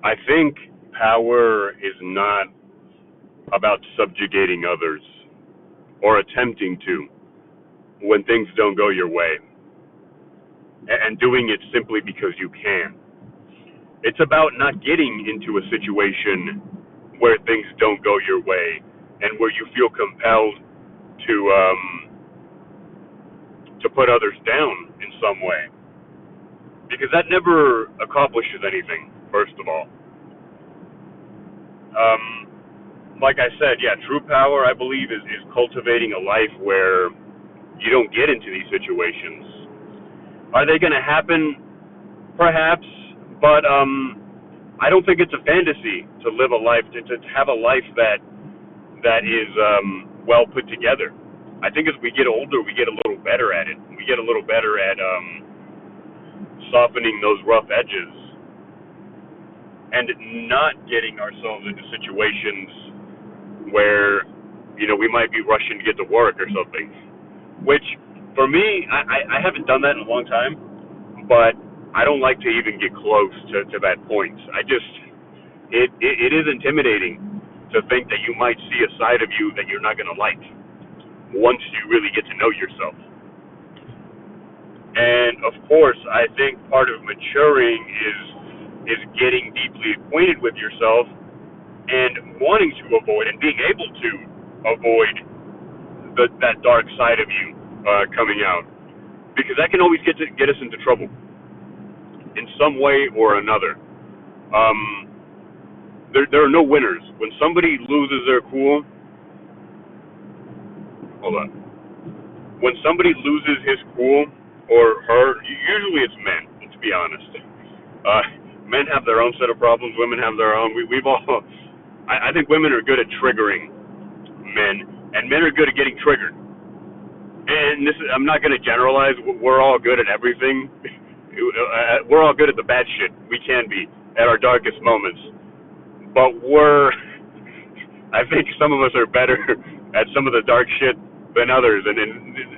I think power is not about subjugating others or attempting to when things don't go your way and doing it simply because you can. It's about not getting into a situation where things don't go your way and where you feel compelled to put others down in some way, because that never accomplishes anything. First of all, um, like I said, yeah, true power, I believe, is cultivating a life where you don't get into these situations. Are they going to happen? Perhaps, but I don't think it's a fantasy to live a life, to have a life that is well put together. I think as we get older, we get a little better at it. We get a little better at softening those rough edges and not getting ourselves into situations where, we might be rushing to get to work or something. Which, for me, I haven't done that in a long time, but I don't like to even get close to that point. It is intimidating to think that you might see a side of you that you're not going to like once you really get to know yourself. And of course, I think part of maturing is getting deeply acquainted with yourself and wanting to avoid and being able to avoid that dark side of you coming out, because that can always get us into trouble in some way or another. Um, there are no winners. When somebody loses their cool, hold on. When somebody loses his cool or her, usually it's men. To be honest, uh, men have their own set of problems. Women have their own. We've all. I think women are good at triggering men, and men are good at getting triggered. And I'm not going to generalize. We're all good at everything. We're all good at the bad shit. We can be at our darkest moments, but I think some of us are better at some of the dark shit than others, and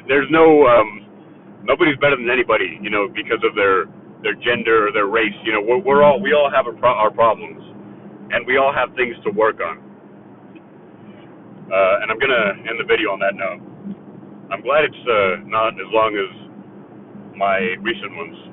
there's nobody's better than anybody, because of their gender or their race. We all have our problems, and we all have things to work on. And I'm gonna end the video on that note. I'm glad it's not as long as my recent ones.